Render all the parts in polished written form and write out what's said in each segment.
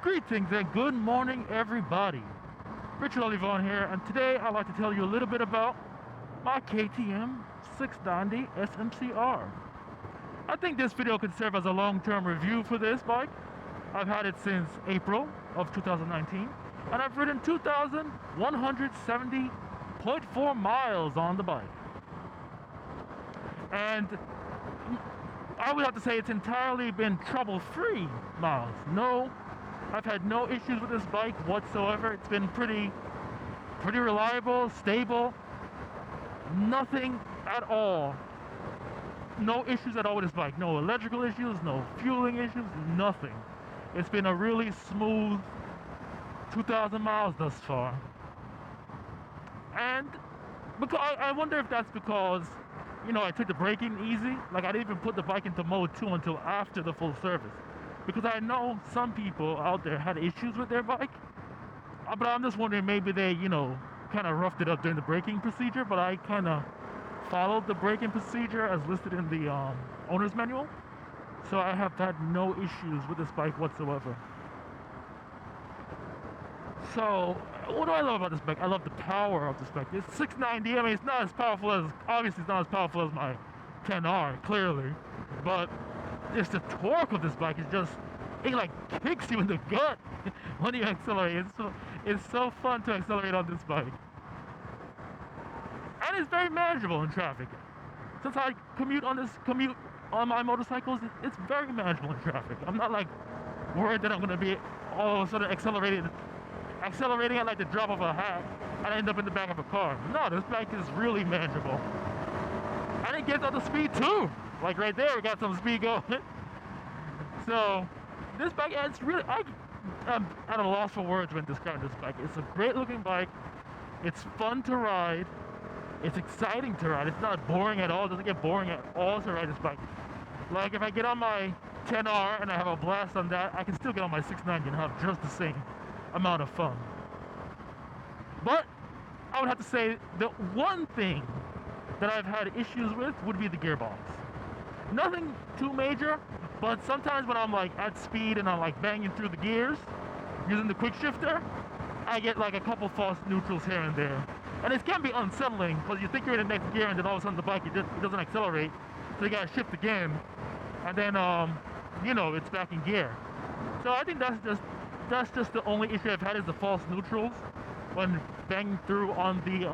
Greetings and good morning, everybody. Richard Olivon here, and today I'd like to tell you a little bit about my KTM 690 SMCR. I think this video could serve as a long-term review for this bike. I've had it since April of 2019, and I've ridden 2,170.4 miles on the bike. And I would have to say it's entirely been trouble-free miles. I've had no issues with this bike whatsoever. It's been pretty reliable, stable. Nothing at all. No issues at all with this bike. No electrical issues, no fueling issues, nothing. It's been a really smooth 2,000 miles thus far. And because I wonder if that's because, I took the braking easy. Like, I didn't even put the bike into mode 2 until after the full service. Because I know some people out there had issues with their bike. But I'm just wondering, maybe they, kind of roughed it up during the braking procedure. But I kind of followed the braking procedure as listed in the owner's manual. So I have had no issues with this bike whatsoever. So, what do I love about this bike? I love the power of this bike. It's 690. I mean, it's not as powerful as, obviously it's not as powerful as my 10R, clearly. But it's the torque of this bike is just, it like kicks you in the gut when you accelerate. It's so fun to accelerate on this bike. And it's very manageable in traffic. Since I commute on my motorcycles, it's very manageable in traffic. I'm not like worried that I'm gonna be all of a sudden accelerating at like the drop of a hat and I end up in the back of a car. No, this bike is really manageable. And it gets up the speed too. Like right there, we got some speed going. So this bike, it's really, I'm at a loss for words when describing this bike. It's a great looking bike. It's fun to ride. It's exciting to ride. It's not boring at all. It doesn't get boring at all to ride this bike. Like if I get on my 10R and I have a blast on that, I can still get on my 690 and have just the same amount of fun. But I would have to say the one thing that I've had issues with would be the gearbox. Nothing too major, but sometimes when I'm like at speed and I'm like banging through the gears using the quick shifter, I get like a couple false neutrals here and there. And it can be unsettling because you think you're in the next gear and then all of a sudden the bike it doesn't accelerate, so you gotta shift again, and then it's back in gear. So I think that's just the only issue I've had is the false neutrals when banging through on the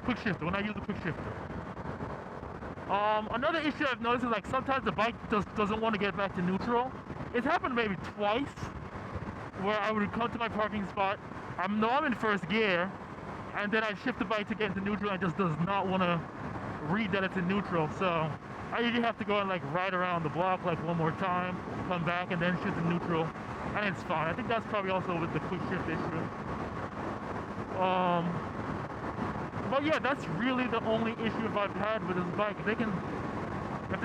quick shifter, when I use the quick shifter. Another issue I've noticed is like sometimes the bike doesn't want to get back to neutral. It's happened maybe twice where I would come to my parking spot, I'm in first gear, and then I shift the bike to get into neutral and it just does not want to read that it's in neutral. So I usually have to go and like ride around the block like one more time, come back and then shift to neutral, and it's fine. I think that's probably also with the quick shift issue. But yeah, that's really the only issue I've had with this bike. If they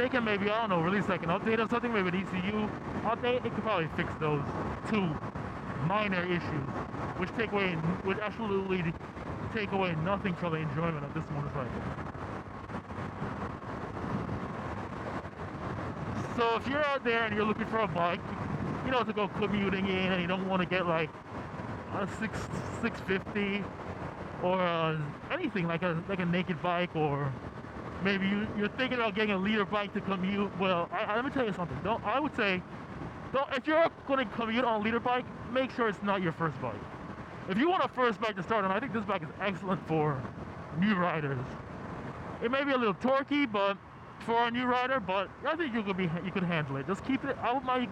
can maybe, I don't know, release like an update or something, maybe an ECU update, it could probably fix those two minor issues, which absolutely take away nothing from the enjoyment of this motorcycle. So if you're out there and you're looking for a bike, to go commuting in, and you don't want to get like a 650 or anything like a naked bike, or maybe you're thinking about getting a leader bike to commute. Well, let me tell you something. If you're going to commute on a leader bike, make sure it's not your first bike. If you want a first bike to start on, I think this bike is excellent for new riders. It may be a little torquey, but for a new rider, but I think you could handle it. Just keep it out. My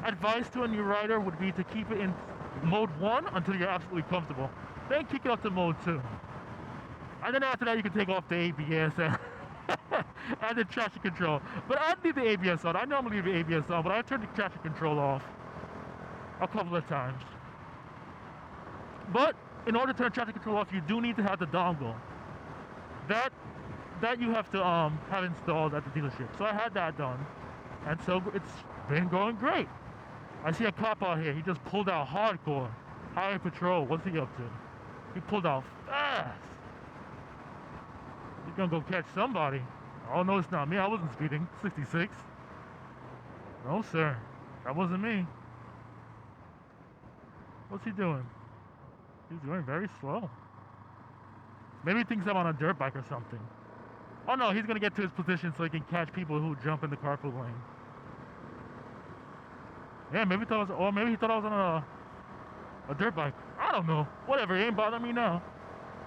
advice to a new rider would be to keep it in mode 1 until you're absolutely comfortable. Then kick it up to mode 2. And then after that you can take off the ABS and the traction control. But I leave the ABS on. I normally leave the ABS on, but I turned the traction control off a couple of times. But in order to turn traction control off, you do need to have the dongle. That you have to have installed at the dealership. So I had that done. And so it's been going great. I see a cop out here. He just pulled out hardcore. Highway patrol. What's he up to? He pulled out fast. He's gonna go catch somebody. Oh no, it's not me. I wasn't speeding. 66. No sir, that wasn't me. What's he doing? He's going very slow. Maybe he thinks I'm on a dirt bike or something. Oh no, he's gonna get to his position so he can catch people who jump in the carpool lane. Yeah, maybe he thought I was on a dirt bike. I don't know. Whatever, it ain't bothering me now.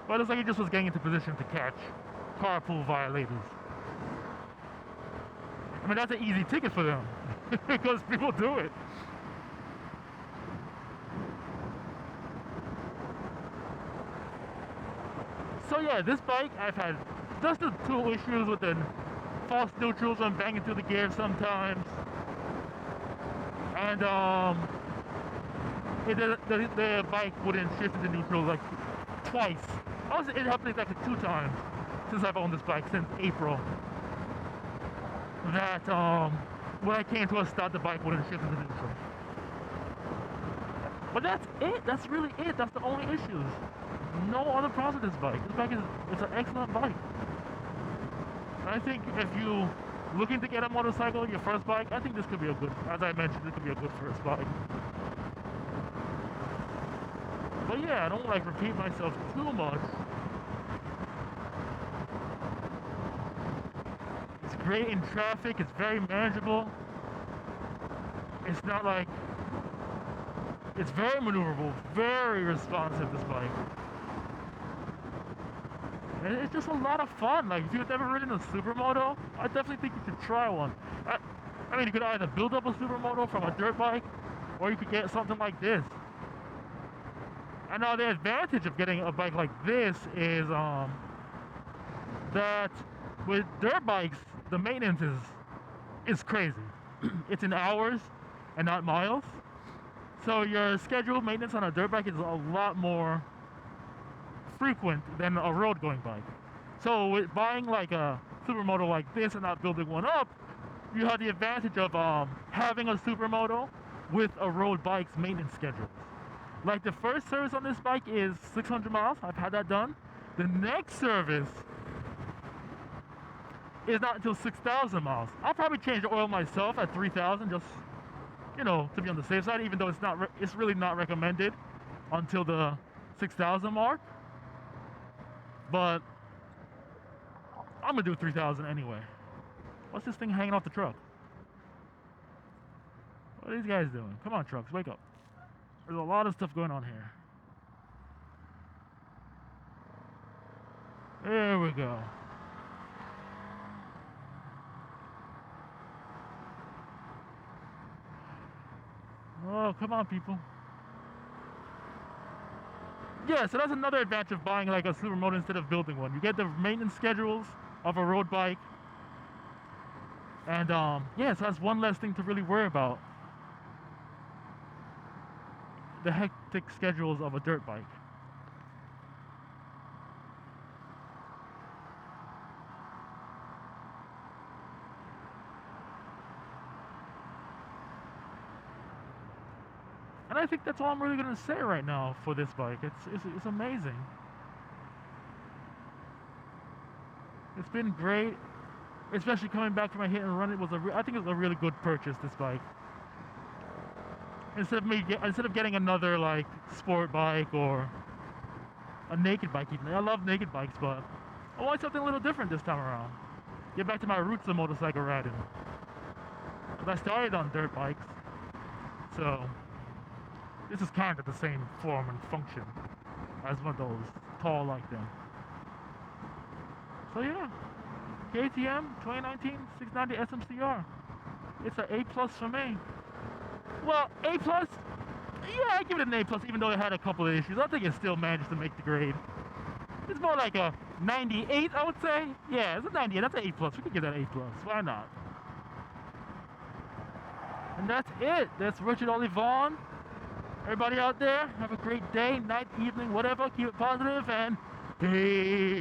But it looks like he just was getting into position to catch carpool violators. I mean, that's an easy ticket for them because people do it. So yeah, this bike, I've had just the two issues with the false neutrals when banging through the gears sometimes. And the bike wouldn't shift into neutral like twice. It happened exactly 2 times since I've owned this bike, since April. That when I came to a stop, the bike wouldn't shift into neutral. But that's it. That's really it. That's the only issues. No other problems with this bike. This bike it's an excellent bike. And I think if you looking to get a motorcycle, your first bike, I think this could be a good, as I mentioned, this could be a good first bike. But yeah, I don't like repeat myself too much. It's great in traffic, it's very manageable. It's not like, it's very maneuverable, very responsive, this bike. And it's just a lot of fun. Like, if you've never ridden a supermoto, I definitely think you should try one. I mean, you could either build up a supermoto from a dirt bike, or you could get something like this. And now the advantage of getting a bike like this is that with dirt bikes, the maintenance is crazy. It's in hours and not miles. So your scheduled maintenance on a dirt bike is a lot more frequent than a road going bike. So with buying like a supermoto like this and not building one up, you have the advantage of having a supermoto with a road bike's maintenance schedule. Like the first service on this bike is 600 miles. I've had that done. The next service is not until 6,000 miles. I'll probably change the oil myself at 3,000, just, you know, to be on the safe side, even though it's really not recommended until the 6,000 mark. But I'm gonna do 3,000 anyway. What's this thing hanging off the truck? What are these guys doing? Come on, trucks, wake up. There's a lot of stuff going on here. There we go. Oh, come on, people. Yeah, so that's another advantage of buying like a supermoto instead of building one. You get the maintenance schedules of a road bike. And yeah, so that's one less thing to really worry about. The hectic schedules of a dirt bike. And I think that's all I'm really gonna say right now for this bike. It's amazing. It's been great, especially coming back from a hit and run. I think it was a really good purchase, this bike. Instead of getting another like sport bike or a naked bike even. I love naked bikes, but I want something a little different this time around. Get back to my roots of motorcycle riding. Because I started on dirt bikes, so this is kind of the same form and function as one of those tall like them. So yeah, KTM 2019 690 SMCR. It's an A+ for me. Well, A+, yeah, I give it an A+, even though it had a couple of issues. I think it still managed to make the grade. It's more like a 98, I would say. Yeah, it's a 98. That's an A+. We could give that A+. Why not? And that's it. That's Richard Olivon. Everybody out there, have a great day, night, evening, whatever. Keep it positive and peace.